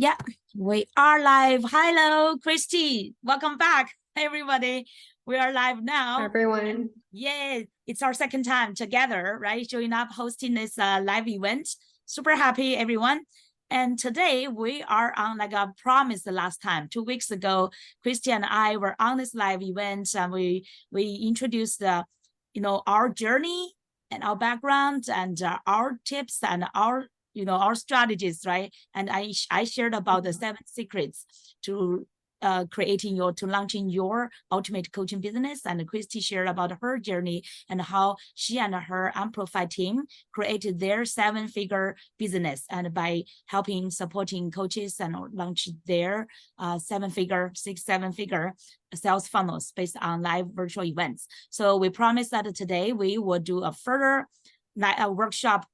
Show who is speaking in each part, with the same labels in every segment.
Speaker 1: Yeah, we are live. Hello, Christy. Welcome back, everybody. We are live now.
Speaker 2: Everyone.
Speaker 1: Yeah, it's our second time together, right? Showing up, hosting this live event. Super happy, everyone. And today we are on, like I promised the last time, 2 weeks ago, Christy and I were on this live event, and we introduced our journey and our background and our tips and our our strategies, right? And I shared about the 7 secrets to launching your ultimate coaching business, and Christy shared about her journey and how she and her Amprofy team created their 7-figure business, and by supporting coaches and launch their 7-figure, 6-7-figure sales funnels based on live virtual events. So we promised that today we will do a further workshop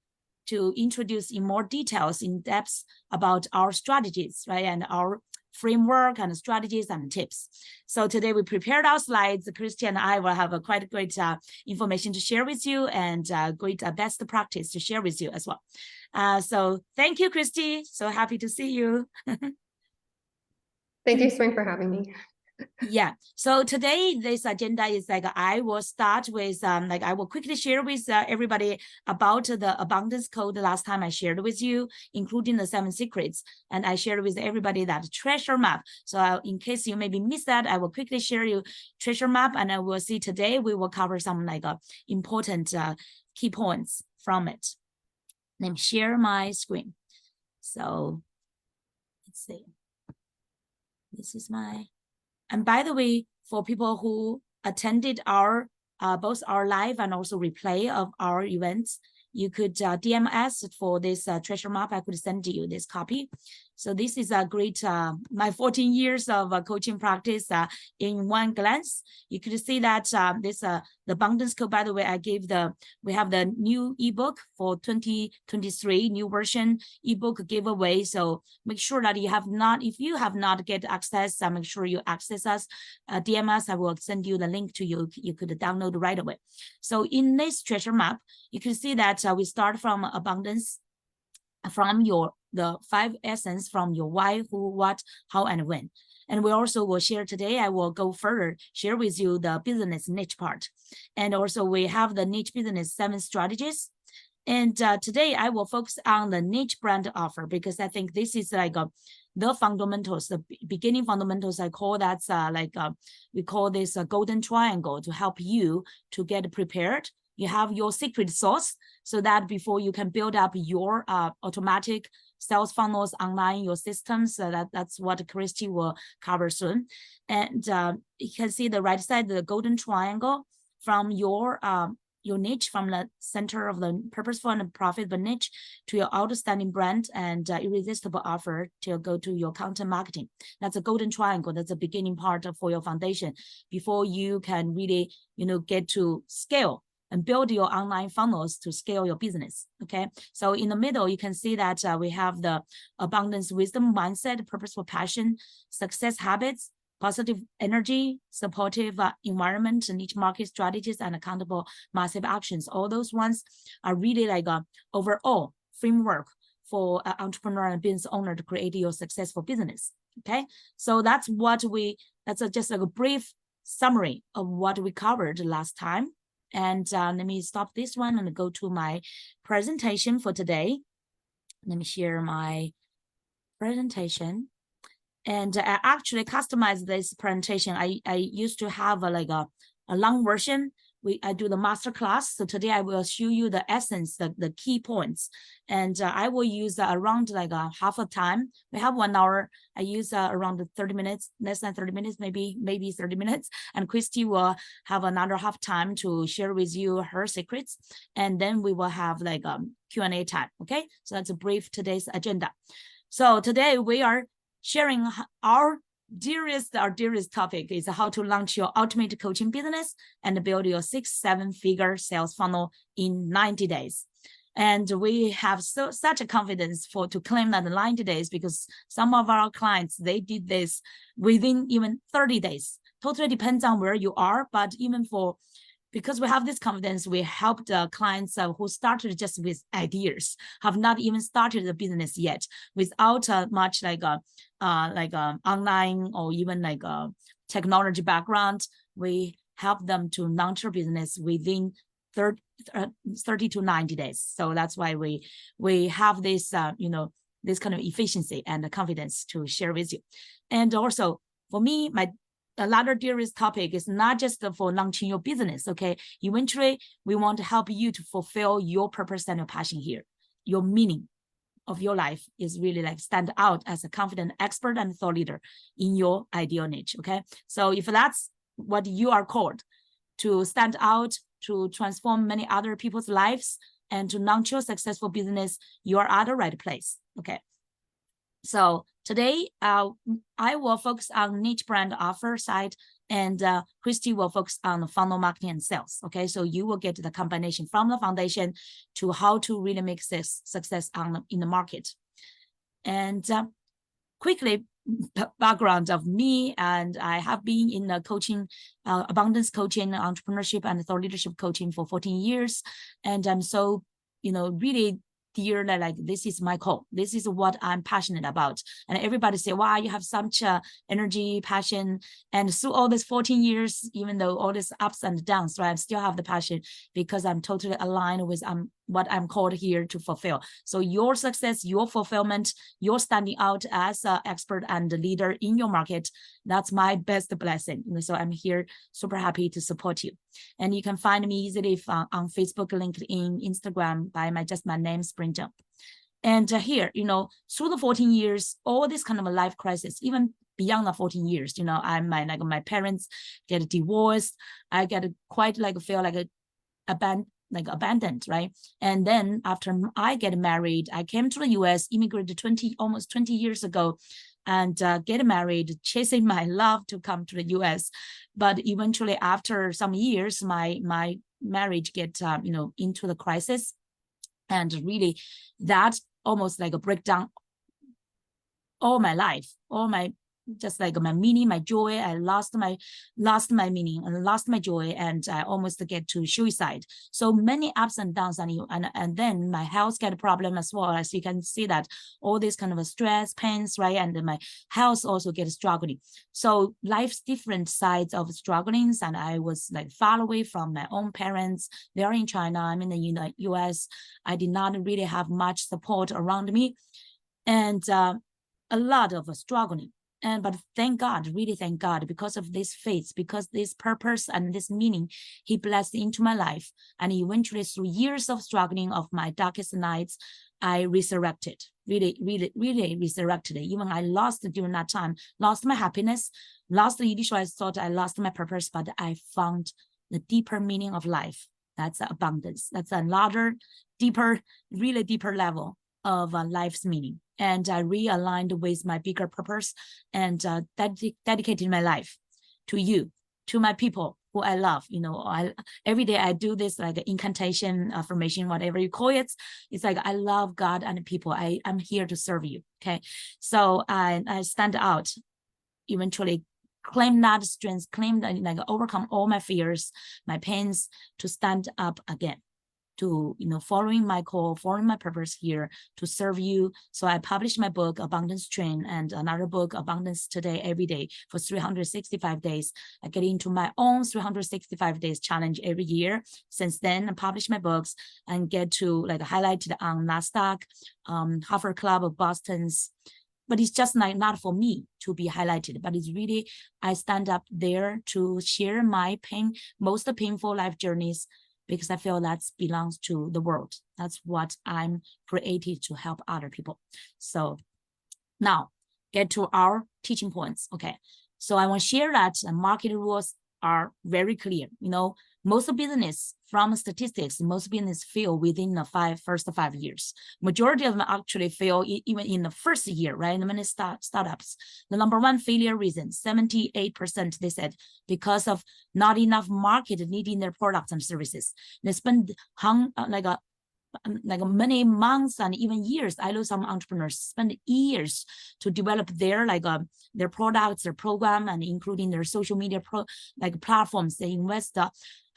Speaker 1: to introduce in more details, in depth about our strategies, right? And our framework and strategies and tips. So today we prepared our slides. Christy and I will have a quite great information to share with you, and great best practice to share with you as well. So thank you, Christy. So happy to see you.
Speaker 2: Thank you, Zheng, for having me.
Speaker 1: Yeah, so today this agenda is like I will start with I will quickly share with everybody about the abundance code last time I shared with you, including the 7 secrets, and I shared with everybody that treasure map. So in case you maybe missed that, I will quickly share you treasure map, and I will see today we will cover some important key points from it. Let me share my screen. So let's see. This is my. And by the way, for people who attended our both our live and also replay of our events, you could DM us for this treasure map. I could send you this copy. So this is a great, my 14 years of coaching practice in one glance. You could see that the abundance code, by the way, we have the new ebook for 2023, new version ebook giveaway. So make sure that if you have not get access, make sure you access us, DM us, I will send you the link to you. You could download right away. So in this treasure map, you can see that we start from abundance, from the 5 essence, from your why, who, what, how, and when. And we also will share today, I will go further, share with you the business niche part. And also we have the niche business 7 strategies. And today I will focus on the niche brand offer, because I think this is the fundamentals, the beginning fundamentals. I call that we call this a golden triangle to help you to get prepared. You have your secret sauce, so that before you can build up your automatic sales funnels online, your systems. That's what Christy will cover soon. And you can see the right side, the golden triangle, from your niche, from the center of the purposeful and profitable niche to your outstanding brand and irresistible offer to go to your content marketing. That's a golden triangle. That's a beginning part for your foundation before you can really, get to scale and build your online funnels to scale your business. Okay, so in the middle, you can see that we have the abundance wisdom mindset, purposeful passion, success habits, positive energy, supportive environment, niche market strategies, and accountable massive actions. All those ones are really like a overall framework for an entrepreneur and business owner to create your successful business. Okay, so that's just like a brief summary of what we covered last time. And let me stop this one and go to my presentation for today. Let me share my presentation. And I actually customized this presentation. I used to have a long version. I do the master class. So today I will show you the essence, the key points. And I will use around half a time. We have 1 hour. I use around 30 minutes, less than 30 minutes, maybe 30 minutes. And Christy will have another half time to share with you her secrets. And then we will have Q&A time. Okay, so that's a brief today's agenda. So today we are sharing our dearest topic is how to launch your ultimate coaching business and build your 6-7-figure sales funnel in 90 days. And we have such a confidence to claim that in 90 days, because some of our clients, they did this within even 30 days. Totally depends on where you are, but even for because we have this confidence, we help the clients who started just with ideas, have not even started the business yet, without much like online or even like a technology background. We help them to launch their business within 30 to 90 days. So that's why we have this, this kind of efficiency and confidence to share with you. And also for me, another dearest topic is not just for launching your business, okay? Eventually, we want to help you to fulfill your purpose and your passion here. Your meaning of your life is really like stand out as a confident expert and thought leader in your ideal niche, okay? So if that's what you are called, to stand out, to transform many other people's lives, and to launch your successful business, you are at the right place, okay? So today, I will focus on niche brand offer side, and Christy will focus on the funnel marketing and sales, okay? So you will get the combination from the foundation to how to really make success in the market. And quickly, background of me, and I have been in the coaching, abundance coaching, entrepreneurship, and thought leadership coaching for 14 years. And I'm so, really dear that like this is my call. This is what I'm passionate about. And everybody say, wow, you have such energy, passion. And through all these 14 years, even though all these ups and downs, right, I still have the passion because I'm totally aligned with what I'm called here to fulfill. So your success, your fulfillment, your standing out as an expert and a leader in your market, that's my best blessing. So I'm here super happy to support you. And you can find me easily on Facebook, LinkedIn, Instagram by just my name, Zheng. And here, through the 14 years, all this kind of a life crisis, even beyond the 14 years, my parents get divorced. I get quite feel like abandoned, right? And then after I get married, I came to the US, immigrated almost 20 years ago, and get married, chasing my love to come to the US. But eventually, after some years, my marriage get into the crisis, and really that almost like a breakdown all my life, just like my meaning, my joy. I lost my meaning and lost my joy, and I almost get to suicide. So many ups and downs, and then my health get a problem as well. As you can see that all this kind of a stress, pains, right? And my health also get struggling. So life's different sides of struggling, and I was like far away from my own parents. They're in China, I'm in the US. I did not really have much support around me, and a lot of struggling. But thank God, really thank God, because of this faith, because this purpose and this meaning, he blessed into my life. And eventually, through years of struggling of my darkest nights, I resurrected, really resurrected. Even I lost during that time, lost my happiness, lost the initial, I thought I lost my purpose, but I found the deeper meaning of life. That's abundance. That's another deeper, really deeper level of life's meaning. And I realigned with my bigger purpose, and dedicated my life to you, to my people who I love. Every day I do this like incantation, affirmation, whatever you call it. It's like I love God and people. I'm here to serve you. Okay, so I stand out. Eventually, claim that strength, claim that overcome all my fears, my pains, to stand up again, to following my call, following my purpose here to serve you. So I published my book Abundance Train, and another book Abundance Today Every Day for 365 days. I get into my own 365 days challenge every year. Since then, I published my books and get to highlighted on NASDAQ, Harvard Club of Boston's. But it's just not for me to be highlighted, but it's really, I stand up there to share my most painful life journeys, because I feel that belongs to the world. That's what I'm created to help other people. So now get to our teaching points. Okay, so I want to share that market rules are very clear. Most business, from statistics, most business fail within the first 5 years. Majority of them actually fail even in the first year, right? Many startups, the number one failure reason, 78%, they said, because of not enough market needing their products and services. They spend like many months and even years. I know some entrepreneurs spend years to develop their their products, their program, and including their social media platforms. They invest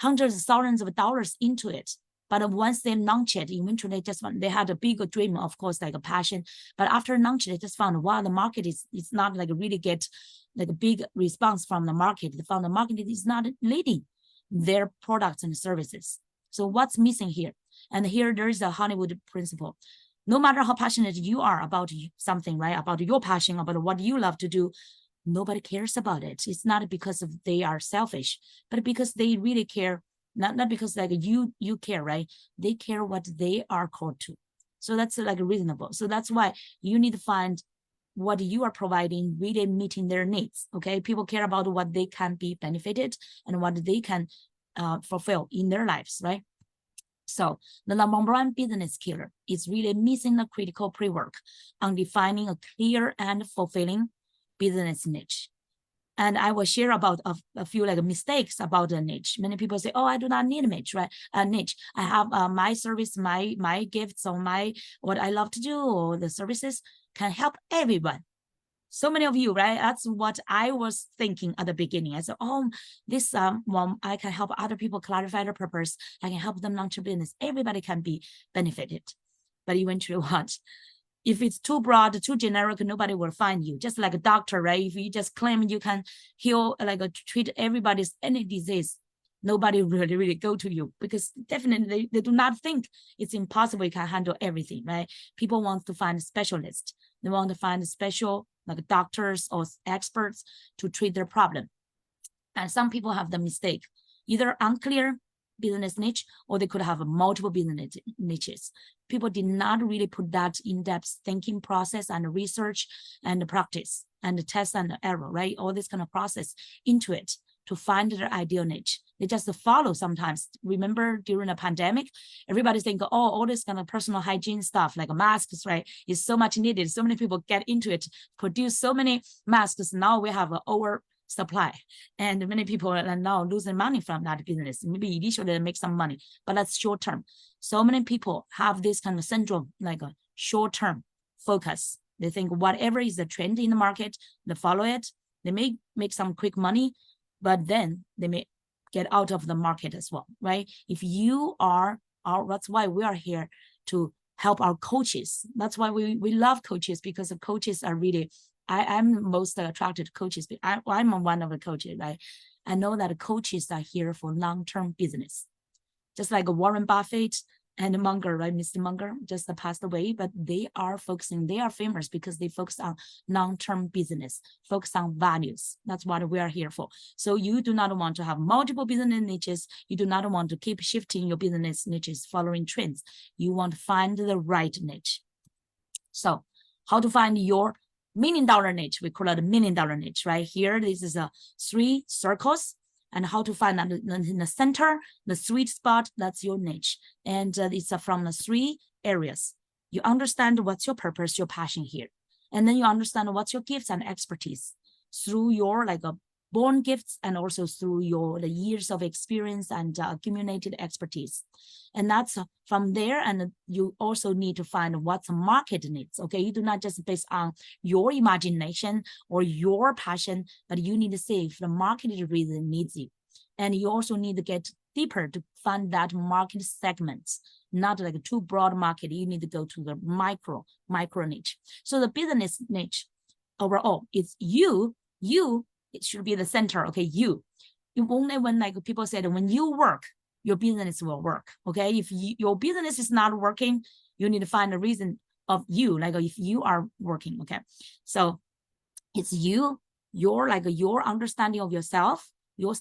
Speaker 1: hundreds of thousands of dollars into it. But once they launch it, eventually they had a bigger dream, of course, like a passion. But after launch, they just found, wow, the market is not like really get like a big response from the market. They found the market is not leading their products and services. So what's missing here? And here there is a Hollywood principle. No matter how passionate you are about something, right? About your passion, about what you love to do, nobody cares about it. It's not because they are selfish, but because they really care. Not because like you care, right? They care what they are called to. So that's like reasonable. So that's why you need to find what you are providing really meeting their needs. Okay, people care about what they can be benefited and what they can fulfill in their lives, right? So the number one business killer is really missing the critical pre-work on defining a clear and fulfilling business niche. And I will share about a few like mistakes about the niche. Many people say, oh, I do not need a niche, right? A niche. I have my service, my gifts, or what I love to do, or the services can help everyone. So many of you, right? That's what I was thinking at the beginning. I said, oh, this one, I can help other people clarify their purpose. I can help them launch a business. Everybody can be benefited. But eventually what? If it's too broad, too generic, nobody will find you. Just like a doctor, right? If you just claim you can heal, treat everybody's any disease, nobody really go to you, because definitely they do not think it's impossible you can handle everything, right? People want to find specialists. They want to find special like doctors or experts to treat their problem. And some people have the mistake, either unclear business niche, or they could have multiple business niches. People did not really put that in-depth thinking process and research and practice and the test and the error, right? All this kind of process into it to find their ideal niche. They just follow sometimes. Remember during the pandemic, everybody's thinking, oh, all this kind of personal hygiene stuff like masks, right, is so much needed. So many people get into it, produce so many masks. Now we have an oversupply, and many people are now losing money from that business. Maybe initially they make some money, but that's short term. So many people have this kind of syndrome, like a short-term focus. They think whatever is the trend in the market, they follow it. They may make some quick money, but then they may get out of the market as well, right? If you are that's why we are here to help our coaches. That's why we love coaches, because the coaches are really, I'm most attracted to coaches. I'm one of the coaches, right? I know that coaches are here for long-term business. Just like Warren Buffett and Munger, right? Mr. Munger just passed away, but they are famous because they focus on long-term business, focus on values. That's what we are here for. So you do not want to have multiple business niches. You do not want to keep shifting your business niches following trends. You want to find the right niche. So how to find your $1 million niche? We call it a $1 million niche, right? Here, this is 3 circles. And how to find that in the center, the sweet spot, that's your niche. And it's from the 3 areas. You understand what's your purpose, your passion here. And then you understand what's your gifts and expertise through your born gifts, and also through the years of experience and accumulated expertise. And that's from there. And you also need to find what the market needs. Okay, you do not just base on your imagination or your passion, but you need to see if the market really needs you. And you also need to get deeper to find that market segments, not like a too broad market. You need to go to the micro niche. So the business niche overall is you. It should be the center. Okay, you only when people said when you work, your business will work. Okay, if your business is not working, you need to find a reason of you, like if you are working. Okay, so it's you, your understanding of yourself, your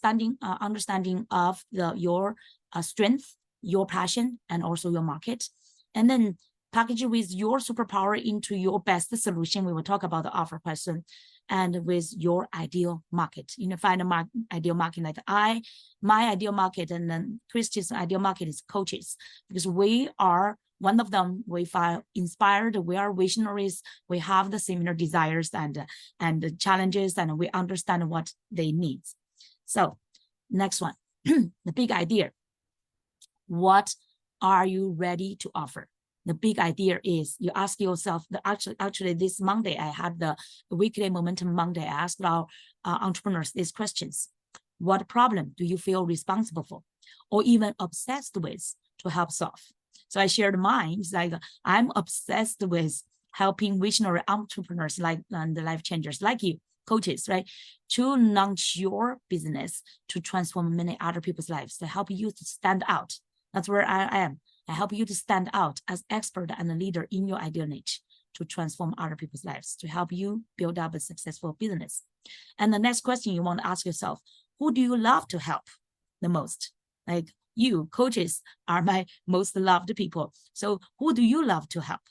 Speaker 1: understanding of your strength, your passion, and also your market, and then package it with your superpower into your best solution. We will talk about the offer question, and with your ideal market. You know, find a ideal market. Like my ideal market, and then Christy's ideal market is coaches, because we are one of them. We feel inspired, we are visionaries, we have the similar desires and challenges, and we understand what they need. So next one, the big idea. What are you ready to offer? The big idea is you ask yourself, actually this Monday, I had the weekly Momentum Monday. I asked our entrepreneurs these questions. What problem do you feel responsible for or even obsessed with to help solve? So I shared mine. It's like, I'm obsessed with helping visionary entrepreneurs and the life changers like you, coaches, right, to launch your business, to transform many other people's lives, to help you to stand out. That's where I am. I help you to stand out as expert and a leader in your ideal niche, to transform other people's lives, to help you build up a successful business. And the next question you want to ask yourself, who do you love to help the most? Like, you, coaches, are my most loved people. So who do you love to help?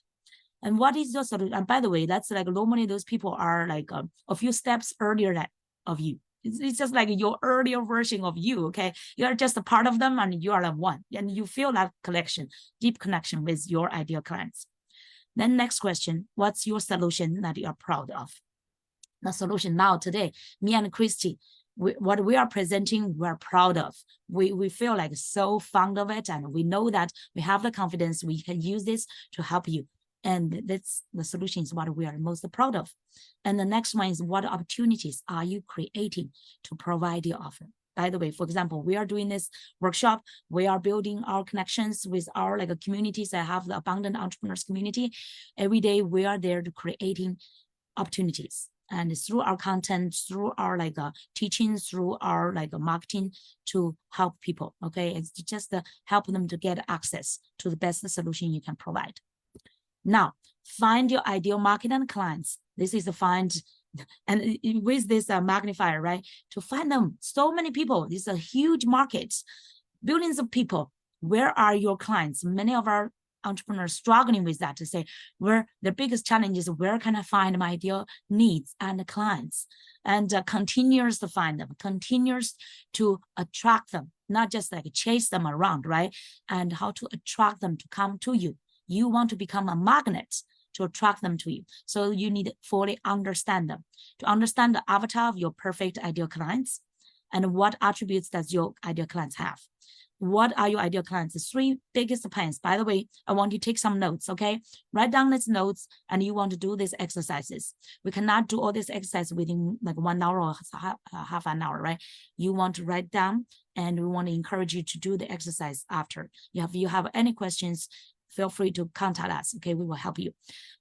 Speaker 1: And what is your solution? And by the way, that's like normally those people are like a few steps earlier of you. It's just like your earlier version of you, okay? You're just a part of them and you are the one. And you feel that connection, deep connection with your ideal clients. Then next question, what's your solution that you are proud of? The solution now today, me and Christy, what we are presenting, we're proud of. We feel like so fond of it, and we know that we have the confidence we can use this to help you. And that's the solution is what we are most proud of. And the next one is, what opportunities are you creating to provide your offer? By the way, for example, we are doing this workshop. We are building our connections with our communities. I have the Abundant Entrepreneurs community. Every day we are there to creating opportunities. And through our content, through our teachings, through our marketing, to help people, okay? It's just help them to get access to the best solution you can provide. Now, find your ideal market and clients. This is a find, and with this magnifier, right? To find them, so many people, this is a huge market, billions of people. Where are your clients? Many of our entrepreneurs struggling with that, to say where the biggest challenge is, where can I find my ideal needs and clients? And continues to find them, continues to attract them, not just chase them around, right? And how to attract them to come to you. You want to become a magnet to attract them to you. So you need to fully understand them, to understand the avatar of your perfect ideal clients and what attributes does your ideal clients have. What are your ideal clients? The 3 biggest points. By the way, I want you to take some notes, okay? Write down these notes, and you want to do these exercises. We cannot do all this exercise within 1 hour or half an hour, right? You want to write down, and we want to encourage you to do the exercise after. If you have any questions, feel free to contact us, okay? We will help you.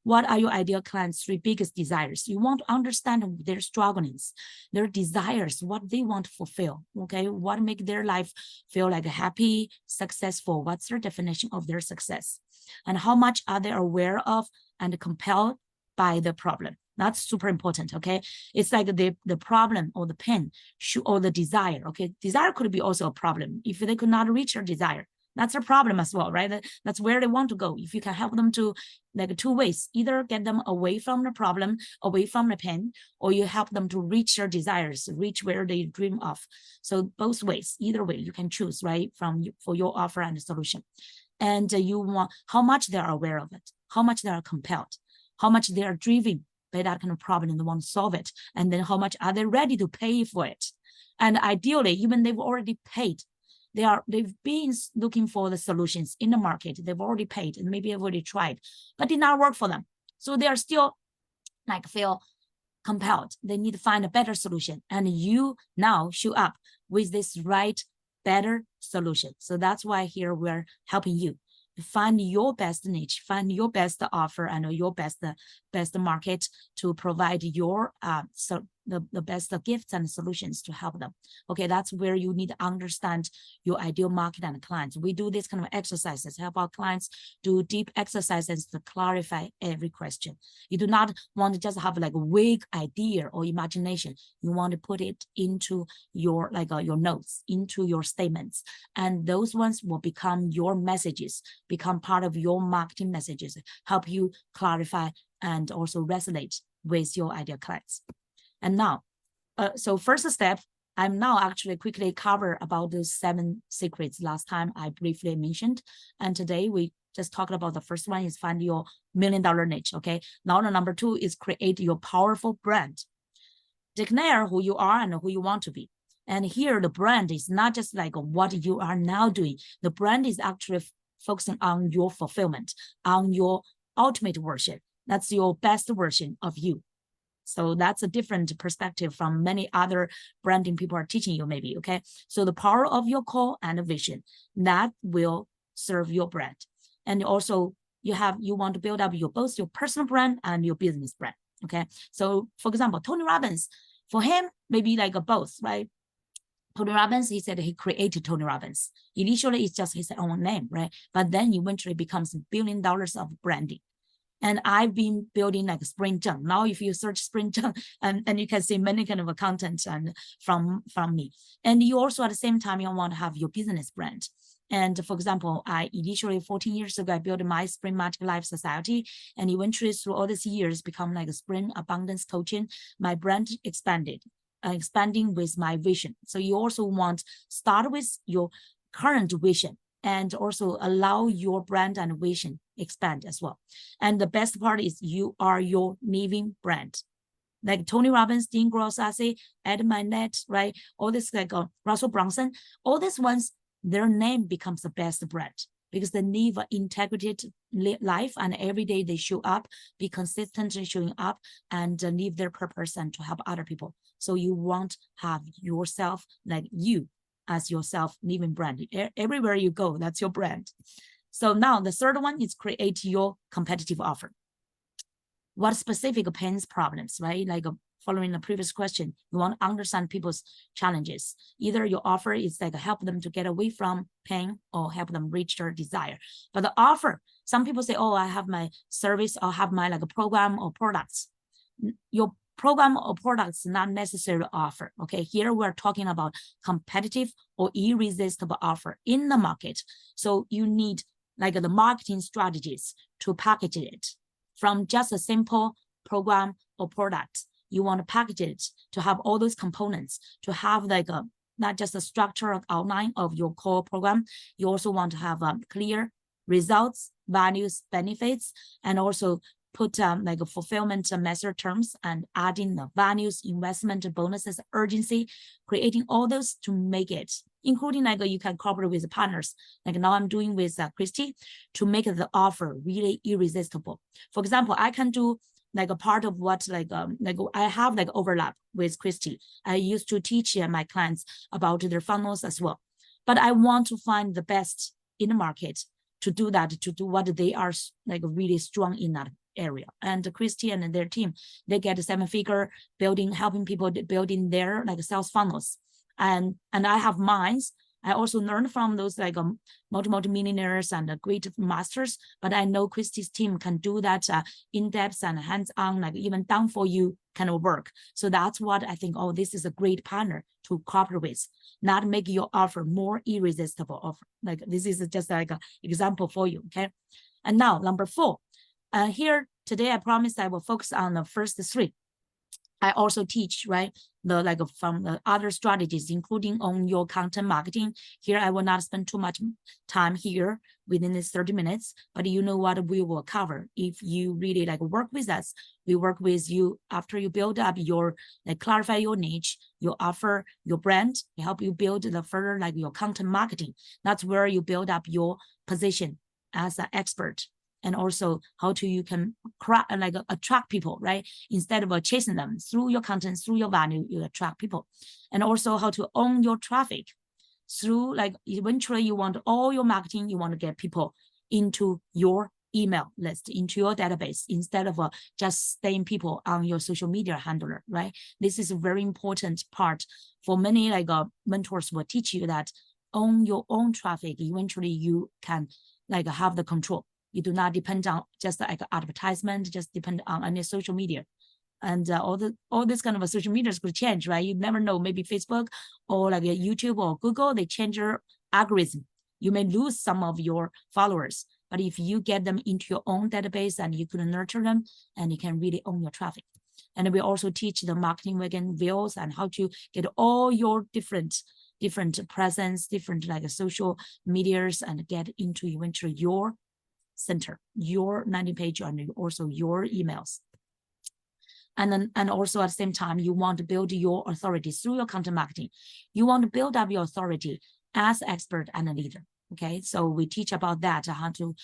Speaker 1: What are your ideal clients' 3 biggest desires? You want to understand their strugglings, their desires, what they want to fulfill, okay? What make their life feel happy, successful? What's their definition of their success? And how much are they aware of and compelled by the problem? That's super important, okay? It's like the problem or the pain or the desire, okay? Desire could be also a problem. If they could not reach their desire, that's a problem as well, right? That's where they want to go. If you can help them to 2 ways, either get them away from the problem, away from the pain, or you help them to reach their desires, reach where they dream of. So both ways, either way, you can choose, right, for your offer and the solution. And you want how much they are aware of it, how much they are compelled, how much they are driven by that kind of problem and they want to solve it. And then how much are they ready to pay for it? And ideally, even they've already paid, they've been looking for the solutions in the market. They've already paid and maybe have already tried, but did not work for them. So they are still feel compelled. They need to find a better solution. And you now show up with this right, better solution. So that's why here we're helping you to find your best niche, find your best offer and your best market to provide your the best gifts and solutions to help them. Okay, that's where you need to understand your ideal market and clients. We do this kind of exercises, help our clients do deep exercises to clarify every question. You do not want to just have a vague idea or imagination. You want to put it into your your notes, into your statements, and those ones will become your messages, become part of your marketing messages, help you clarify and also resonate with your ideal clients. And now, so first step, I'm now actually quickly cover about those 7 secrets last time I briefly mentioned. And today we just talked about the first one is find your $1 million niche, okay? Now the number 2 is create your powerful brand. Declare who you are and who you want to be. And here the brand is not just what you are now doing. The brand is actually focusing on your fulfillment, on your ultimate version. That's your best version of you. So that's a different perspective from many other branding people are teaching you maybe, okay? So the power of your core and vision, that will serve your brand. And also you want to build up both your personal brand and your business brand, okay? So for example, Tony Robbins, for him, maybe like both, right? Tony Robbins, he said he created Tony Robbins. Initially, it's just his own name, right? But then eventually becomes $1 billion of branding. And I've been building like Spring Zheng. Now, if you search Spring Zheng, and you can see many kind of content and from me. And you also at the same time, you want to have your business brand. And for example, I initially 14 years ago, I built my Spring Magic Life Society, and eventually through all these years, become like a Spring Abundance Coaching. My brand expanded, expanding with my vision. So you also want start with your current vision, and also allow your brand and vision expand as well. And the best part is you are your living brand. Like Tony Robbins, Dean Grossassi, Ed Minnett, right? All this like Russell Brunson, all these ones, their name becomes the best brand because they live an integrated life, and every day they show up, be consistently showing up, and live their purpose and to help other people. So you want to have yourself, like you as yourself living brand. Everywhere you go, that's your brand. So now the third one is create your competitive offer. What specific pains, problems, right? Like following the previous question, you want to understand people's challenges. Either your offer is like help them to get away from pain or help them reach their desire. But the offer, some people say, oh, I have my service or have my like a program or products. Your program or products not necessarily offer. Okay, here we're talking about competitive or irresistible offer in the market. So you need like the marketing strategies to package it from just a simple program or product. You want to package it to have all those components, to have like a not just a structural outline of your core program. You also want to have clear results, values, benefits, and also put like a fulfillment measure terms and adding the values, investment, bonuses, urgency, creating all those to make it, including like you can cooperate with partners. Like now I'm doing with Christy to make the offer really irresistible. For example, I can do like a part of what like I have like overlap with Christy. I used to teach my clients about their funnels as well, but I want to find the best in the market to do that, to do what they are like really strong in that area. And Christy and their team, they get a 7-figure building, helping people building their like sales funnels. And I have mine. I also learned from those like multi-millionaires and great masters, but I know Christy's team can do that in-depth and hands-on, like even done for you kind of work. So that's what I think, oh, this is a great partner to cooperate with, not make your offer more irresistible offer. Like this is just like an example for you, okay? And now number 4, here today, I promise I will focus on the first 3. I also teach, right, the like from the other strategies, including on your content marketing. Here, I will not spend too much time here within this 30 minutes, but you know what we will cover. If you really like work with us, we work with you after you build up your, like clarify your niche, your offer, your brand, we help you build the further like your content marketing. That's where you build up your position as an expert. And also how to you can like attract people, right? Instead of chasing them through your content, through your value, you attract people. And also how to own your traffic through like eventually you want all your marketing, you want to get people into your email list, into your database, instead of just staying people on your social media handler, right? This is a very important part for many like mentors will teach you that own your own traffic. Eventually you can like have the control. You do not depend on just like advertisement, just depend on any social media. And all this kind of social media could change, right? You never know, maybe Facebook or like YouTube or Google, they change your algorithm. You may lose some of your followers, but if you get them into your own database and you can nurture them, and you can really own your traffic. And we also teach the marketing wagon wheels and how to get all your different presence, different like social medias, and get into eventually your center, your landing page, and also your emails. And also at the same time, you want to build your authority through your content marketing. You want to build up your authority as expert and a leader. Okay, so we teach about that, how to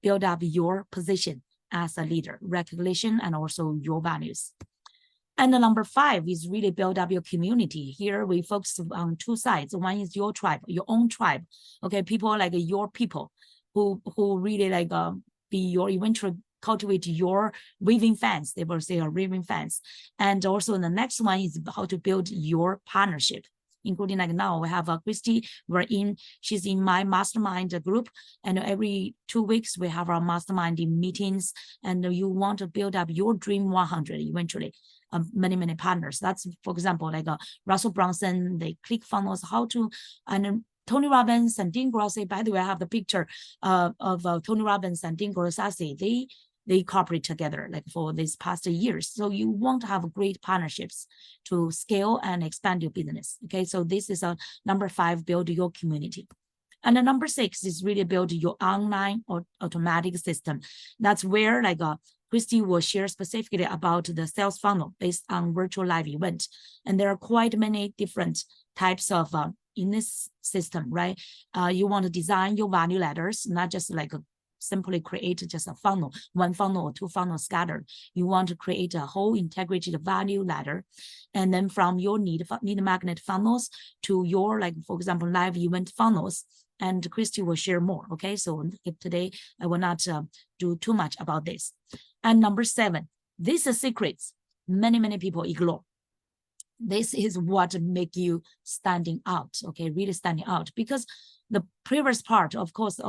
Speaker 1: build up your position as a leader, recognition, and also your values. And the number 5 is really build up your community. Here we focus on 2 sides. One is your tribe, your own tribe. Okay, people like your people who really like be your eventually cultivate your raving fans. They will say are raving fans. And also the next one is how to build your partnership, including like now we have Christy, she's in my mastermind group, and every 2 weeks we have our mastermind meetings, and you want to build up your dream 100 eventually. Many partners. That's, for example, like Russell Brunson, they ClickFunnels, how to, and Tony Robbins and Dean Grossi. By the way, I have the picture of Tony Robbins and Dean Grossi. They cooperate together like for these past years. So you want to have great partnerships to scale and expand your business. Okay, so this is a number 5, build your community. And the number 6 is really build your online or automatic system. That's where like Christy will share specifically about the sales funnel based on virtual live event. And there are quite many different types of in this system, right? You want to design your value ladders, not just like simply create just a funnel, 1 funnel or 2 funnels scattered. You want to create a whole integrated value ladder. And then from your need magnet funnels to your, like, for example, live event funnels. And Christy will share more. Okay, so today I will not do too much about this. And number 7, these are secrets many people ignore. This is what make you standing out. Okay, really standing out, because the previous part, of course,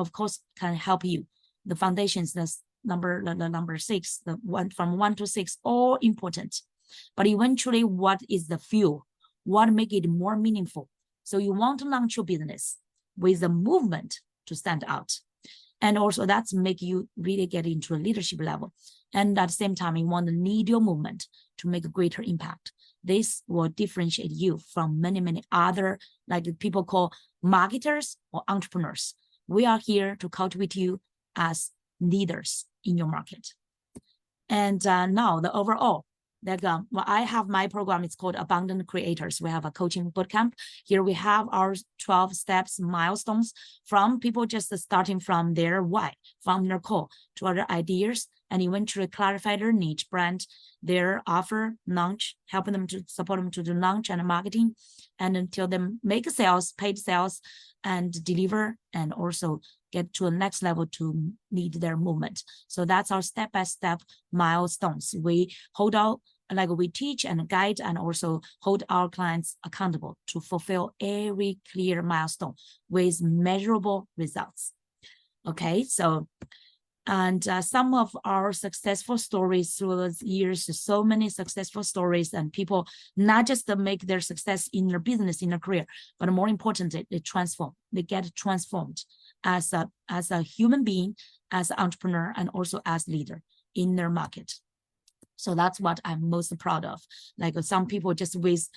Speaker 1: can help you. The foundations, the number 6, the one from 1 to 6, all important. But eventually, what is the fuel? What make it more meaningful? So you want to launch your business with a movement to stand out. And also that's make you really get into a leadership level. And at the same time, you want to lead your movement to make a greater impact. This will differentiate you from many other, like people call marketers or entrepreneurs. We are here to cultivate you as leaders in your market. And now the overall, that well, I have my program, it's called Abundant Creators. We have a coaching bootcamp. Here we have our 12 steps, milestones, from people just starting from their why, from their call to other ideas, and eventually clarify their niche brand, their offer, launch, helping them to support them to do launch and marketing, and until they make sales, paid sales, and deliver, and also get to a next level to lead their movement. So that's our step-by-step milestones. We hold out, like we teach and guide, and also hold our clients accountable to fulfill every clear milestone with measurable results. Okay, so, and some of our successful stories through those years, so many successful stories, and people not just to make their success in their business, in their career, but more importantly, they get transformed as a human being, as an entrepreneur, and also as leader in their market. So that's what I'm most proud of. Like some people just with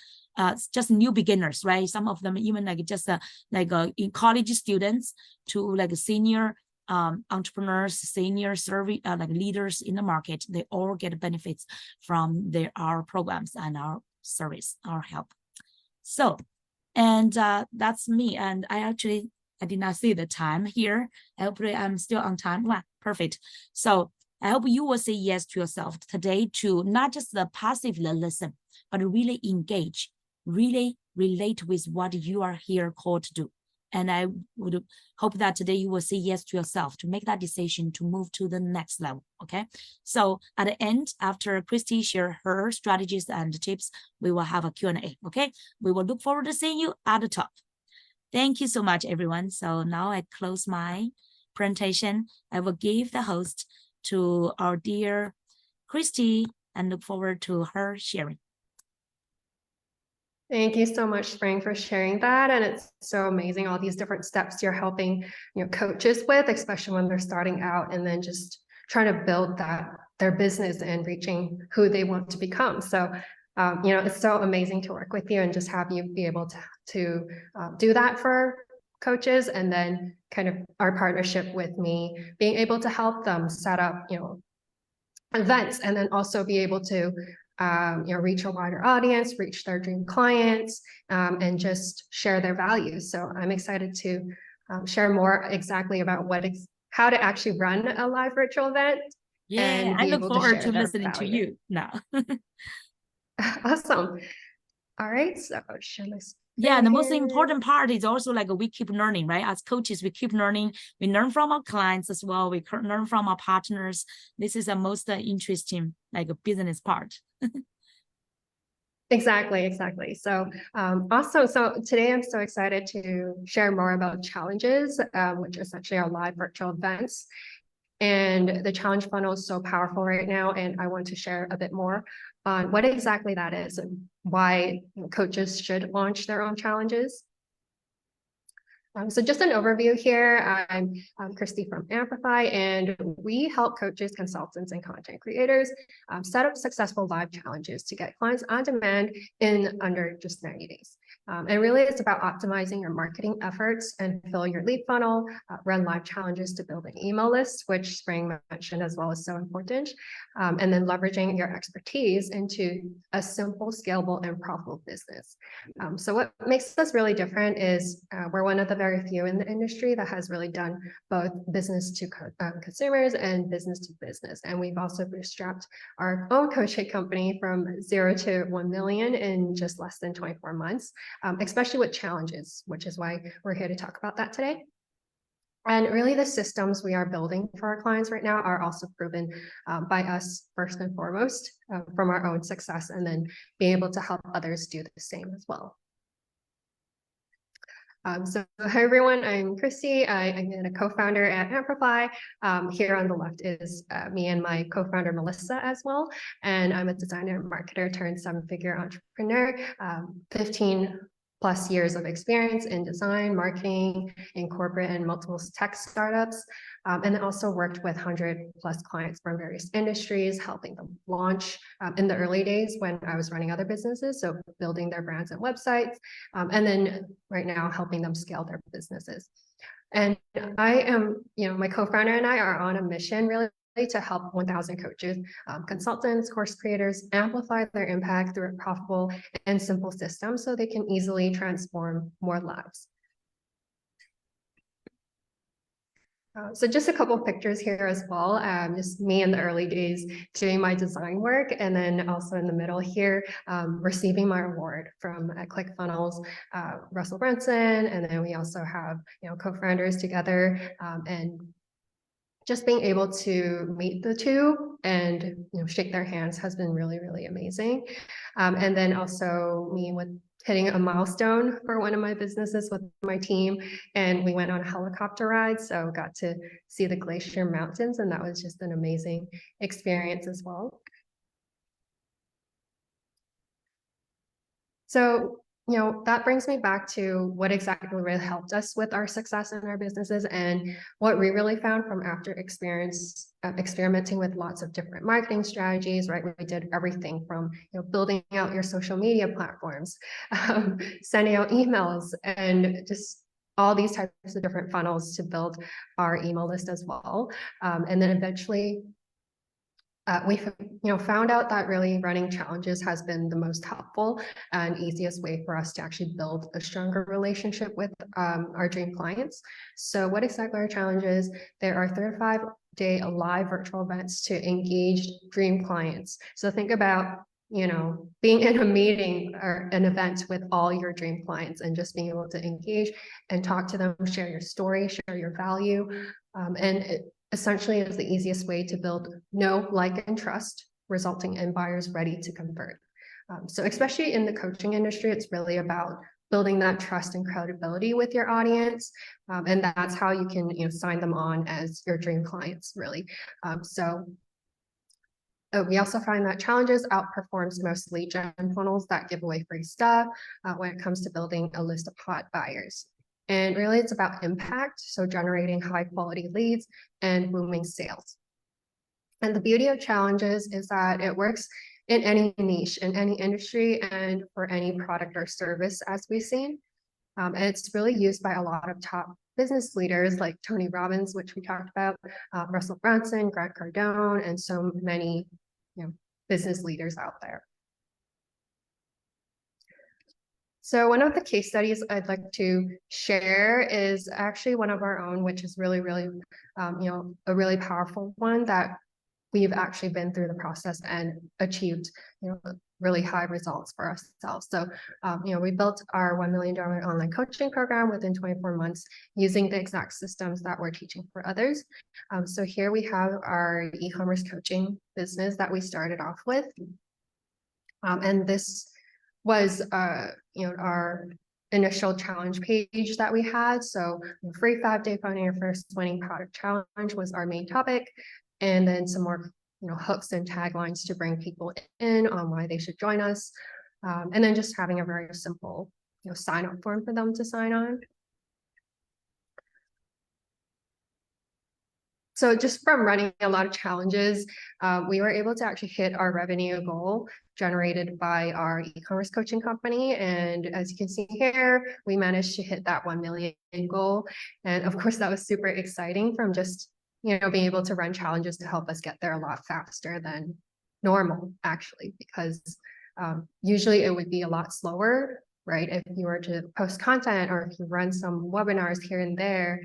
Speaker 1: just new beginners, right? Some of them even like just in college students to like senior entrepreneurs, senior service like leaders in the market. They all get benefits from our programs and our service, our help. So, and that's me. And I did not see the time here. Hopefully I'm still on time. Wow, perfect. So I hope you will say yes to yourself today, to not just the passively listen, but really engage, really relate with what you are here called to do. And I would hope that today you will say yes to yourself to make that decision to move to the next level. Okay. So at the end, after Christy share her strategies and tips, we will have a Q&A. Okay. We will look forward to seeing you at the top. Thank you so much, everyone. So now I close my presentation. I will give the host to our dear Christy and look forward to her sharing.
Speaker 2: Thank you so much, Spring, for sharing that. And it's so amazing, all these different steps you're helping coaches with, especially when they're starting out and then just trying to build their business and reaching who they want to become. So, it's so amazing to work with you and just have you be able to do that for coaches, and then kind of our partnership with me, being able to help them set up, events, and then also be able to reach a wider audience, reach their dream clients, and just share their values. So I'm excited to share more exactly about how to actually run a live virtual event.
Speaker 1: Yeah,
Speaker 2: and
Speaker 1: I
Speaker 2: be
Speaker 1: look
Speaker 2: able
Speaker 1: forward
Speaker 2: share
Speaker 1: to
Speaker 2: their
Speaker 1: listening to
Speaker 2: value.
Speaker 1: you now.
Speaker 2: Awesome. All right, so share my
Speaker 1: Yeah,
Speaker 2: screen
Speaker 1: the most
Speaker 2: here.
Speaker 1: important part is also like we keep learning, right? As coaches, we keep learning. We learn from our clients as well. We learn from our partners. This is the most interesting like business part.
Speaker 2: Exactly. So awesome. So today I'm so excited to share more about challenges, which essentially are live virtual events. And the challenge funnel is so powerful right now. And I want to share a bit more on what exactly that is and why coaches should launch their own challenges. So just an overview here, I'm Christy from Amprofy, and we help coaches, consultants, and content creators set up successful live challenges to get clients on demand in under just 90 days. And really it's about optimizing your marketing efforts and fill your lead funnel, run live challenges to build an email list, which Spring mentioned as well is so important, and then leveraging your expertise into a simple, scalable, and profitable business. So what makes us really different is we're one of the very few in the industry that has really done both business to consumers and business to business. And we've also bootstrapped our own coaching company from 0 to 1 million in just less than 24 months, especially with challenges, which is why we're here to talk about that today. And really the systems we are building for our clients right now are also proven by us first and foremost from our own success, and then being able to help others do the same as well. So hi everyone, I'm Christy. I'm a co-founder at Amprofy. Here on the left is me and my co-founder Melissa as well. And I'm a designer and marketer turned 7-figure entrepreneur, 15 plus years of experience in design, marketing, in corporate and multiple tech startups, and then also worked with 100+ clients from various industries, helping them launch in the early days when I was running other businesses, so building their brands and websites, and then right now helping them scale their businesses. And I am, my co-founder and I are on a mission really to help 1,000 coaches, consultants, course creators amplify their impact through a profitable and simple system so they can easily transform more lives. So just a couple of pictures here as well, just me in the early days doing my design work, and then also in the middle here, receiving my award from ClickFunnels, Russell Brunson, and then we also have co-founders together, and just being able to meet the two and shake their hands has been really, really amazing. And then also me with hitting a milestone for one of my businesses with my team, and we went on a helicopter ride, so got to see the Glacier Mountains, and that was just an amazing experience as well. So that brings me back to what exactly really helped us with our success in our businesses, and what we really found from after experimenting with lots of different marketing strategies, right? We did everything from building out your social media platforms, sending out emails, and just all these types of different funnels to build our email list as well. And then eventually we found out that really running challenges has been the most helpful and easiest way for us to actually build a stronger relationship with our dream clients. So what exactly are challenges? There are 35-day live virtual events to engage dream clients. So think about being in a meeting or an event with all your dream clients and just being able to engage and talk to them, share your story, share your value, and essentially is the easiest way to build know, like, and trust, resulting in buyers ready to convert. So especially in the coaching industry, it's really about building that trust and credibility with your audience. And that's how you can sign them on as your dream clients, really. We also find that challenges outperforms most lead gen funnels that give away free stuff when it comes to building a list of hot buyers. And really it's about impact, so generating high quality leads and booming sales. And the beauty of challenges is that it works in any niche, in any industry, and for any product or service, as we've seen. And it's really used by a lot of top business leaders like Tony Robbins, which we talked about, Russell Brunson, Grant Cardone, and so many business leaders out there. So one of the case studies I'd like to share is actually one of our own, which is really, really, a really powerful one that we've actually been through the process and achieved, really high results for ourselves. So, we built our $1 million online coaching program within 24 months using the exact systems that we're teaching for others. So here we have our e-commerce coaching business that we started off with. And this was, our initial challenge page that we had. So free 5-day finding your first winning product challenge was our main topic. And then some more, hooks and taglines to bring people in on why they should join us. And then just having a very simple, sign up form for them to sign on. So just from running a lot of challenges, we were able to actually hit our revenue goal generated by our e-commerce coaching company. And as you can see here, we managed to hit that 1 million goal. And of course, that was super exciting from just, being able to run challenges to help us get there a lot faster than normal, actually, because usually it would be a lot slower, right? If you were to post content or if you run some webinars here and there,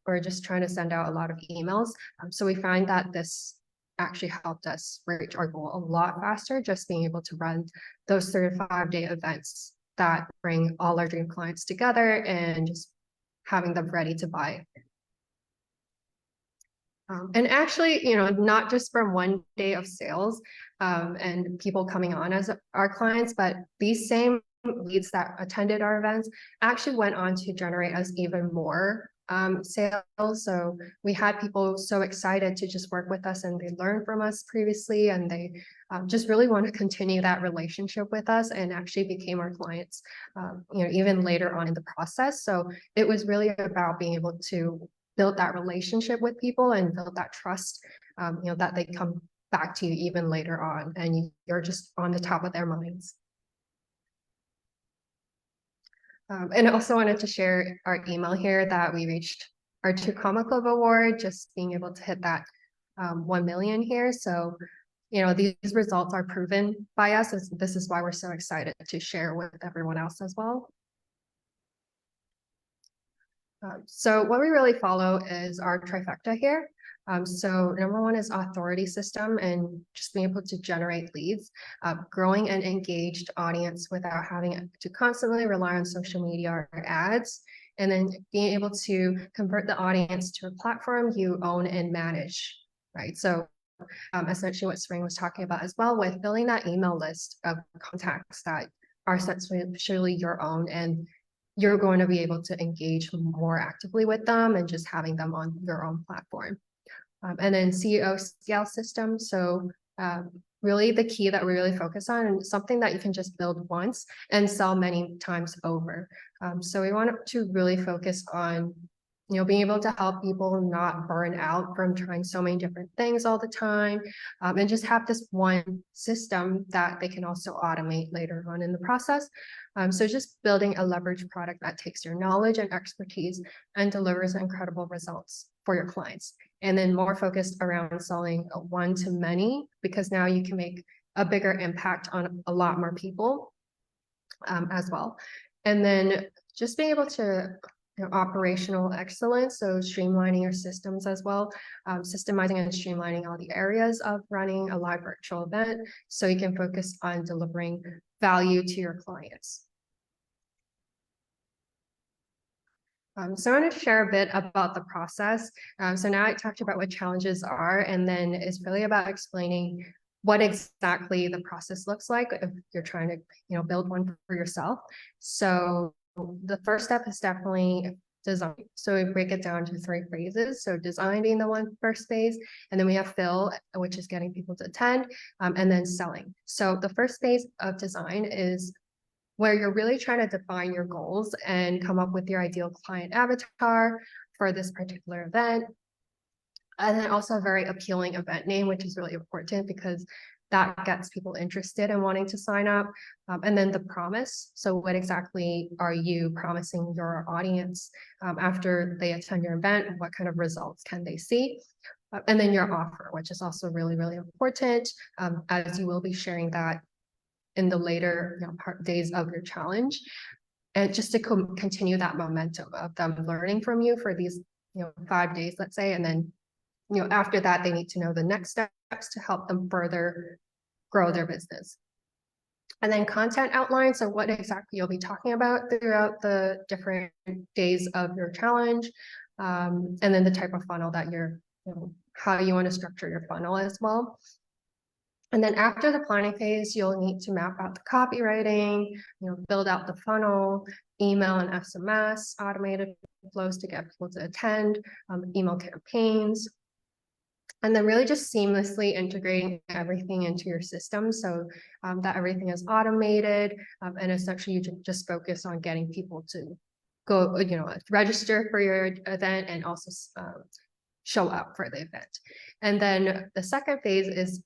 Speaker 2: or just trying to send out a lot of emails. So we find that this actually helped us reach our goal a lot faster, just being able to run those 35-day events that bring all our dream clients together and just having them ready to buy. And actually, not just from one day of sales and people coming on as our clients, but these same leads that attended our events actually went on to generate us even more sales. So we had people so excited to just work with us, and they learned from us previously, and they just really want to continue that relationship with us, and actually became our clients, even later on in the process. So it was really about being able to build that relationship with people and build that trust, that they come back to you even later on, and you're just on the top of their minds. And I also wanted to share our email here that we reached our 2 Comma Club award, just being able to hit that 1 million here. So, these results are proven by us. This is why we're so excited to share with everyone else as well. So what we really follow is our trifecta here. So number 1 is authority system and just being able to generate leads, growing an engaged audience without having to constantly rely on social media or ads, and then being able to convert the audience to a platform you own and manage, right? So essentially what Zheng was talking about as well, with building that email list of contacts that are essentially your own, and you're going to be able to engage more actively with them and just having them on your own platform. And then CEO scale system. So really the key that we really focus on, and something that you can just build once and sell many times over. So we want to really focus on, being able to help people not burn out from trying so many different things all the time, and just have this one system that they can also automate later on in the process. So just building a leverage product that takes your knowledge and expertise and delivers incredible results for your clients. And then more focused around selling one-to-many, because now you can make a bigger impact on a lot more people as well. And then just being able to operational excellence, so streamlining your systems as well, systemizing and streamlining all the areas of running a live virtual event so you can focus on delivering value to your clients. So I want to share a bit about the process. So now I talked about what challenges are, and then it's really about explaining what exactly the process looks like if you're trying to, build one for yourself. So the first step is definitely design. So we break it down to 3 phases. So design being the first phase, and then we have fill, which is getting people to attend, and then selling. So the first phase of design is where you're really trying to define your goals and come up with your ideal client avatar for this particular event. And then also a very appealing event name, which is really important because that gets people interested in wanting to sign up. And then the promise. So what exactly are you promising your audience after they attend your event? What kind of results can they see? And then your offer, which is also really, really important, as you will be sharing that in the later days of your challenge, and just to continue that momentum of them learning from you for these 5 days, let's say, and then after that they need to know the next steps to help them further grow their business. And then content outline, so what exactly you'll be talking about throughout the different days of your challenge, and then the type of funnel that you're, how you want to structure your funnel as well. And then after the planning phase, you'll need to map out the copywriting, build out the funnel, email and SMS, automated flows to get people to attend, email campaigns, and then really just seamlessly integrating everything into your system so that everything is automated, and essentially you just focus on getting people to go, register for your event and also show up for the event. And then the second phase is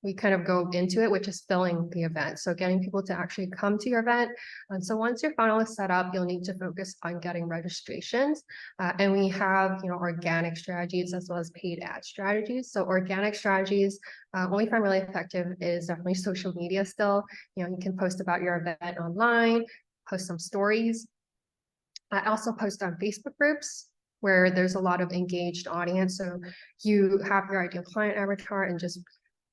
Speaker 2: we kind of go into it, which is filling the event. So getting people to actually come to your event. And so once your funnel is set up, you'll need to focus on getting registrations. And we have, organic strategies as well as paid ad strategies. So organic strategies, what we find really effective is definitely social media still. You can post about your event online, post some stories. I also post on Facebook groups where there's a lot of engaged audience. So you have your ideal client avatar and just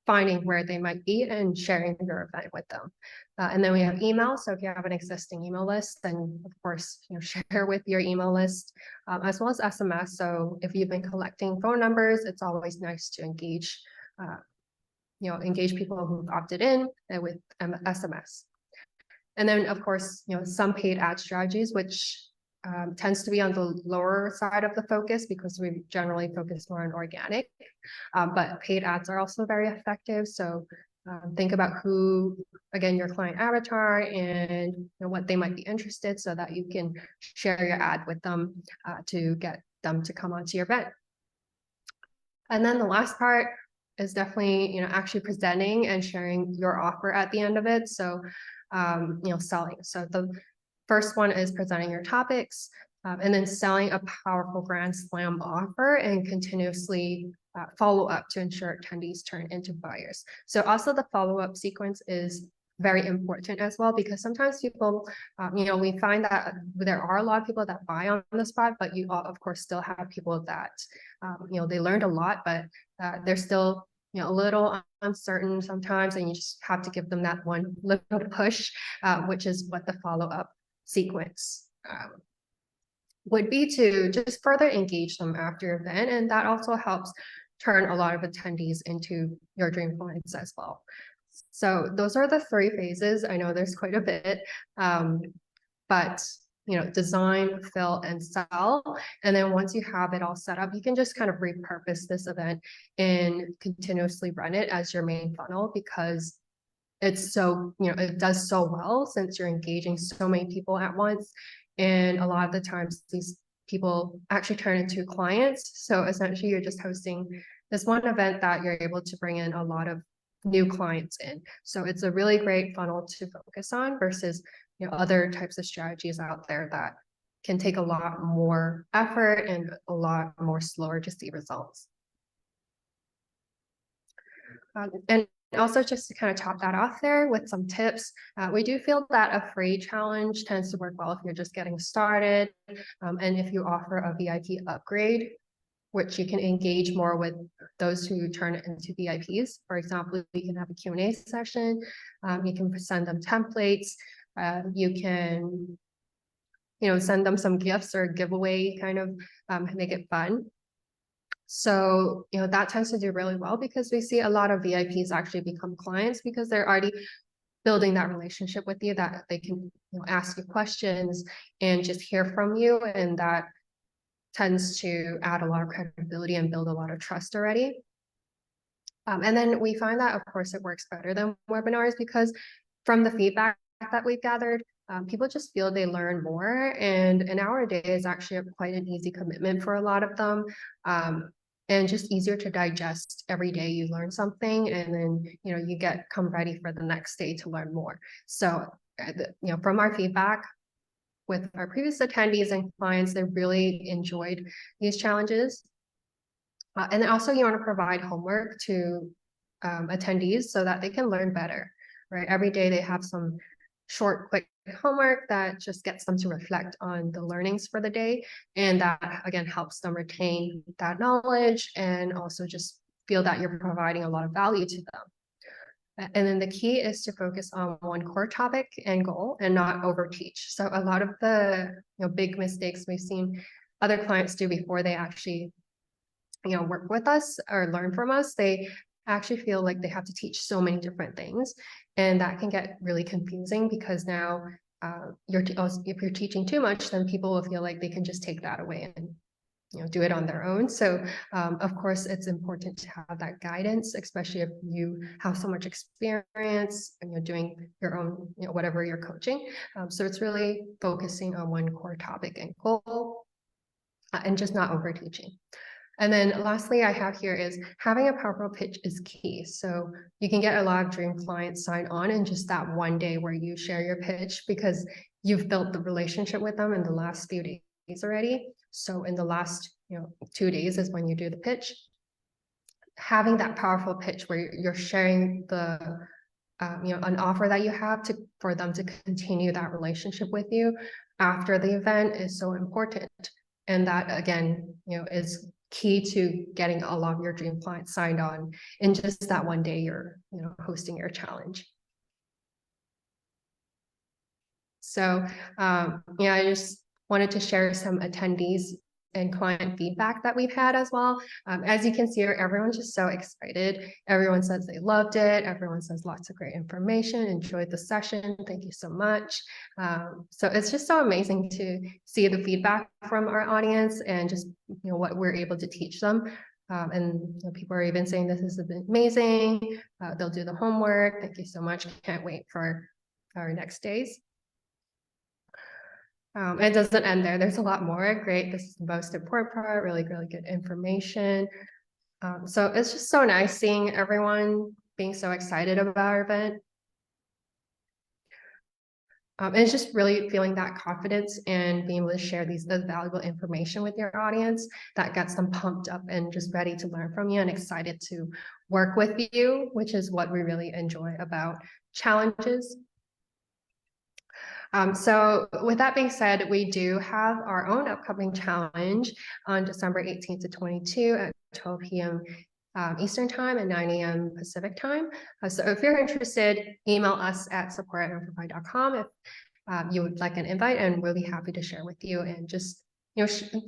Speaker 2: finding where they might be and sharing your event with them. And then we have email. So if you have an existing email list, then of course, share with your email list, as well as SMS. So if you've been collecting phone numbers, it's always nice to engage, engage people who've opted in with SMS. And then of course, some paid ad strategies, which tends to be on the lower side of the focus because we generally focus more on organic, but paid ads are also very effective. So think about who, again, your client avatar and what they might be interested so that you can share your ad with them to get them to come onto your event. And then the last part is definitely, actually presenting and sharing your offer at the end of it. So, selling. So the first one is presenting your topics, and then selling a powerful grand slam offer and continuously follow up to ensure attendees turn into buyers. So also the follow-up sequence is very important as well, because sometimes people, we find that there are a lot of people that buy on the spot, but you of course still have people that, they learned a lot, but they're still a little uncertain sometimes, and you just have to give them that one little push, which is what the follow-up sequence would be, to just further engage them after your event. And that also helps turn a lot of attendees into your dream clients as well. So those are the 3 phases. I know there's quite a bit, but design, fill, and sell. And then once you have it all set up, you can just kind of repurpose this event and continuously run it as your main funnel, because it's so, it does so well since you're engaging so many people at once. And a lot of the times these people actually turn into clients. So essentially you're just hosting this one event that you're able to bring in a lot of new clients in. So it's a really great funnel to focus on versus, other types of strategies out there that can take a lot more effort and a lot more slower to see results. And also, just to kind of top that off there with some tips, we do feel that a free challenge tends to work well if you're just getting started, and if you offer a VIP upgrade, which you can engage more with those who turn into VIPs. For example, you can have a Q&A session, you can send them templates, you can send them some gifts or giveaway, kind of make it fun. So, that tends to do really well because we see a lot of VIPs actually become clients because they're already building that relationship with you, that they can ask you questions and just hear from you. And that tends to add a lot of credibility and build a lot of trust already. And then we find that, of course, it works better than webinars because from the feedback that we've gathered, people just feel they learn more, and an hour a day is actually quite an easy commitment for a lot of them, and just easier to digest. Every day you learn something, and then you come ready for the next day to learn more. So from our feedback with our previous attendees and clients, they really enjoyed these challenges. And then also you want to provide homework to attendees so that they can learn better. right? Every day they have some short, quick homework that just gets them to reflect on the learnings for the day. And that, again, helps them retain that knowledge and also just feel that you're providing a lot of value to them. And then the key is to focus on one core topic and goal and not overteach. So a lot of the big mistakes we've seen other clients do before they actually work with us or learn from us, they actually feel like they have to teach so many different things, and that can get really confusing because now if you're teaching too much, then people will feel like they can just take that away and do it on their own. So of course, it's important to have that guidance, especially if you have so much experience and you're doing your own, whatever you're coaching. So it's really focusing on one core topic and goal and just not over teaching. And then lastly, I have here is having a powerful pitch is key. So you can get a lot of dream clients sign on in just that one day where you share your pitch because you've built the relationship with them in the last few days already. So in the last 2 days is when you do the pitch. Having that powerful pitch where you're sharing the an offer that you have for them to continue that relationship with you after the event is so important. And that again, is key to getting a lot of your dream clients signed on in just that one day you're hosting your challenge. So I just wanted to share some attendees and client feedback that we've had as well. As you can see here, everyone's just so excited. Everyone says they loved it. Everyone says lots of great information, enjoyed the session. Thank you so much. So it's just so amazing to see the feedback from our audience and just what we're able to teach them. And people are even saying this has been amazing. They'll do the homework. Thank you so much. Can't wait for our next days. It doesn't end there. There's a lot more. Great. This is the most important part. Really, really good information. So it's just so nice seeing everyone being so excited about our event. And it's just really feeling that confidence and being able to share this valuable information with your audience that gets them pumped up and just ready to learn from you and excited to work with you, which is what we really enjoy about challenges. So with that being said, we do have our own upcoming challenge on December 18th to 22 at 12 p.m. Eastern time and 9 a.m. Pacific time. So if you're interested, email us at support@amprofy.com if you would like an invite, and we'll be happy to share with you and just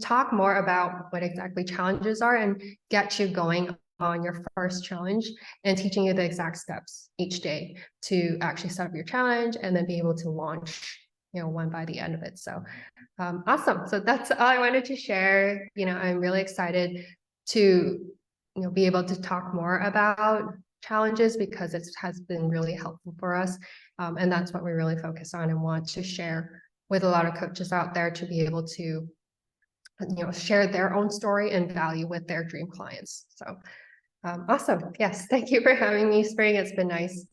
Speaker 2: talk more about what exactly challenges are and get you going on your first challenge and teaching you the exact steps each day to actually set up your challenge and then be able to launch one by the end of it. So awesome. So that's all I wanted to share. I'm really excited to be able to talk more about challenges because it has been really helpful for us. And that's what we really focus on and want to share with a lot of coaches out there to be able to share their own story and value with their dream clients. So awesome. Yes. Thank you for having me, Spring. It's been nice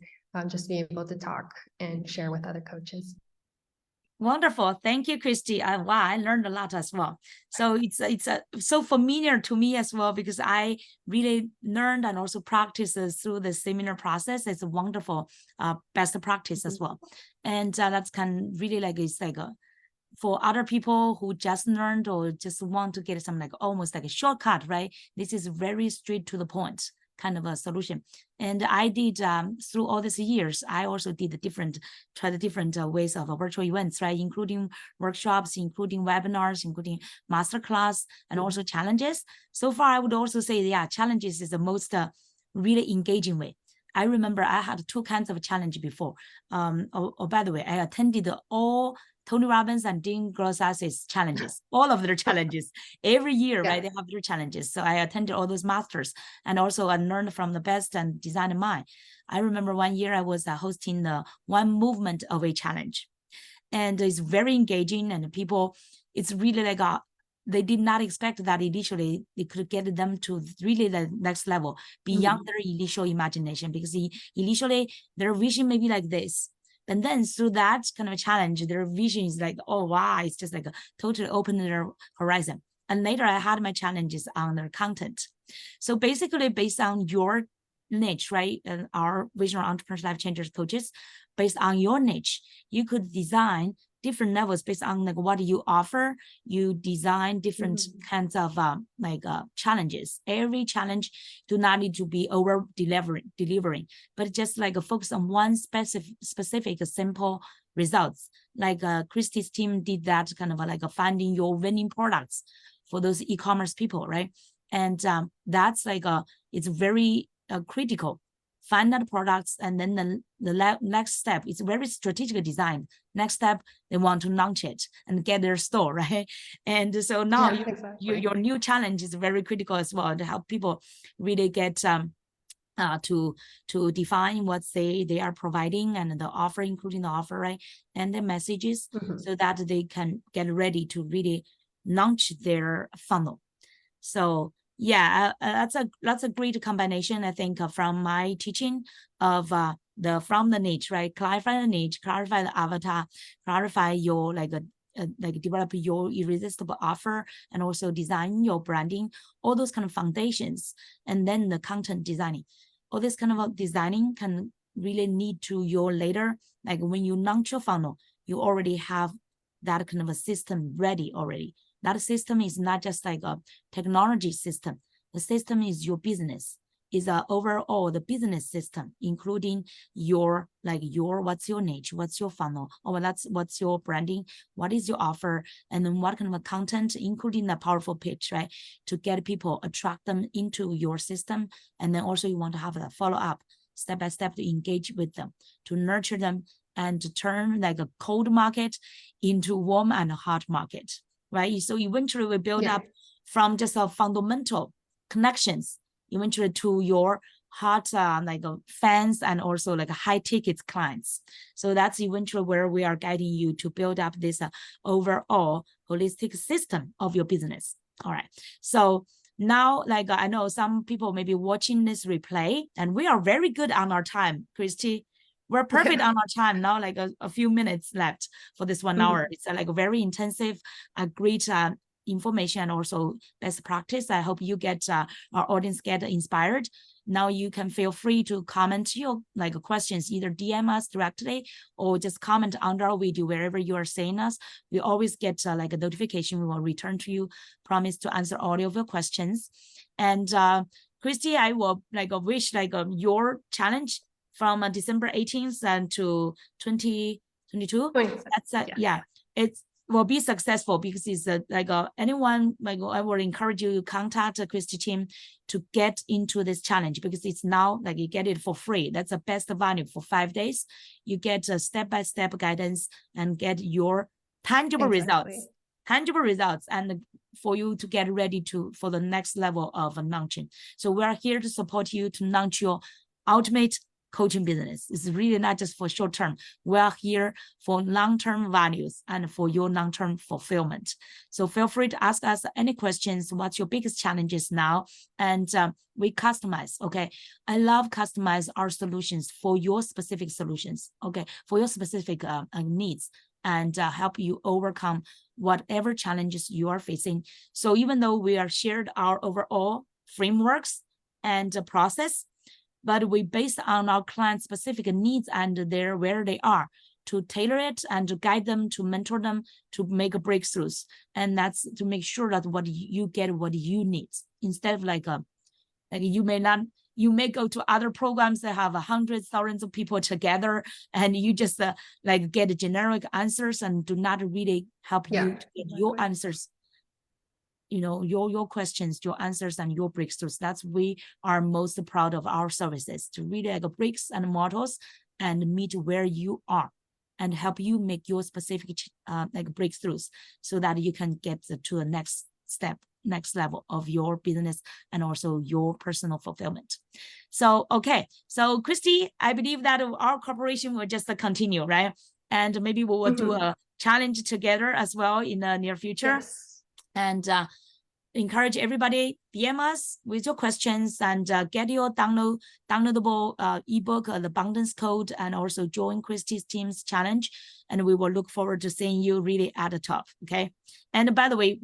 Speaker 2: just being able to talk and share with other coaches.
Speaker 1: Wonderful. Thank you, Christy. Wow, I learned a lot as well. So it's so familiar to me as well, because I really learned and also practiced through the seminar process. It's a wonderful best practice as well. And that's really it's like for other people who just learned or just want to get some almost like a shortcut, right? This is very straight to the point kind of a solution. And I did through all these years, I also did try the different ways of virtual events, right? Including workshops, including webinars, including masterclass, and also challenges. So far, I would also say, yeah, challenges is the most really engaging way. I remember I had 2 kinds of challenge before. By the way, I attended all Tony Robbins and Dean Grossas's challenges, all of their challenges every year, right? They have their challenges. So I attended all those masters, and also I learned from the best and designed mine. I remember one year I was hosting the One Movement Away challenge, and it's very engaging, and people, it's really they did not expect that initially they could get them to really the next level beyond their initial imagination, because initially their vision may be like this. And then through that kind of a challenge, their vision is like, oh, wow, it's just like totally open their horizon. And later I had my challenges on their content. So basically based on your niche, right? And our visionary entrepreneurs, life changers, coaches, based on your niche, you could design different levels based on like what you offer. You design different kinds of challenges. Every challenge do not need to be over delivering, but just like a focus on one specific simple results. Like Christy's team did that kind of like finding your winning products for those e-commerce people, right? And that's like it's very critical. Find that products, and then the next step is very strategic design. Next step, they want to launch it and get their store, right? And so now your new challenge is very critical as well, to help people really get to define what they are providing and the offer, including the offer, right? And the messages, so that they can get ready to really launch their funnel. So yeah, that's a great combination, I think, from my teaching of from the niche, right? Clarify the niche, clarify the avatar, clarify your like develop your irresistible offer, and also design your branding, all those kind of foundations, and then the content designing. All this kind of designing can really lead to your later, like when you launch your funnel, you already have that kind of a system ready already. That system is not just like a technology system. The system is your business, is overall the business system, including your what's your niche, what's your funnel, or what's your branding, what is your offer, and then what kind of a content, including the powerful pitch, right? To get people, attract them into your system. And then also you want to have a follow-up step by step to engage with them, to nurture them, and to turn like a cold market into warm and hot market. Right? So eventually we build up from just a fundamental connections, eventually to your hot fans, and also like high ticket clients. So that's eventually where we are guiding you to build up this overall holistic system of your business. All right. So now, like I know some people may be watching this replay, and we are very good on our time, Christy. We're perfect on our time now, like a few minutes left for this 1 hour. It's like a very intensive, great information, and also best practice. I hope you get our audience get inspired. Now you can feel free to comment your questions, either DM us directly or just comment under our video wherever you are seeing us. We always get a notification. We will return to you. Promise to answer all of your questions. And Christy, I will wish your challenge from December 18th and to 2022. That's it will be successful, because it's anyone, I will encourage you to contact Christy team to get into this challenge, because it's now you get it for free. That's the best value for 5 days. You get a step-by-step guidance and get your tangible results, and for you to get ready for the next level of launching. So we are here to support you to launch your ultimate coaching business. It's really not just for short term. We are here for long-term values and for your long-term fulfillment. So feel free to ask us any questions. What's your biggest challenges now? And we customize. Okay, I love customize our solutions for your specific solutions. Okay, for your specific needs, and help you overcome whatever challenges you are facing. So even though we are shared our overall frameworks and process, but we based on our client specific needs and where they are, to tailor it and to guide them, to mentor them, to make breakthroughs. And that's to make sure that what you get what you need, instead of you may go to other programs that have hundreds, thousands of people together, and you just get generic answers and do not really help you to get your answers, your questions, your answers, and your breakthroughs. That's we are most proud of our services, to really bricks and models and meet where you are and help you make your specific breakthroughs, so that you can get to the next step, next level of your business and also your personal fulfillment. So okay, so Christy, I believe that our cooperation will just continue, right? And maybe we will do a challenge together as well in the near future. And encourage everybody, DM us with your questions, and get your downloadable ebook, the abundance code, and also join Christy's team's challenge. And we will look forward to seeing you really at the top. Okay. And by the way,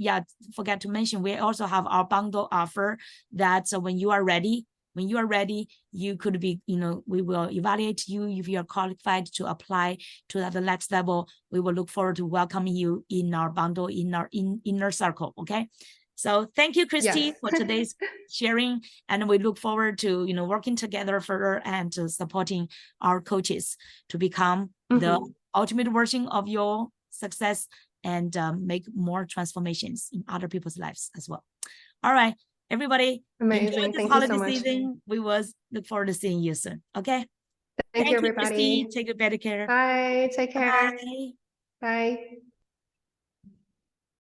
Speaker 1: forget to mention, we also have our bundle offer that when you are ready, when you are ready, you could be, we will evaluate you. If you are qualified to apply to that next level, we will look forward to welcoming you in our bundle, in our inner circle. Okay. So thank you, Christy,
Speaker 2: Yes.
Speaker 1: for today's sharing. And we look forward to, working together further and supporting our coaches to become the ultimate version of your success and make more transformations in other people's lives as well. All right, everybody.
Speaker 2: Amazing.
Speaker 1: Enjoy this
Speaker 2: Thank you so
Speaker 1: holiday
Speaker 2: much.
Speaker 1: season. We will look forward to seeing you soon. Okay.
Speaker 2: Thank you,
Speaker 1: Christy.
Speaker 2: everybody.
Speaker 1: Take good better care.
Speaker 2: Bye. Take care.
Speaker 1: Bye.
Speaker 2: Bye.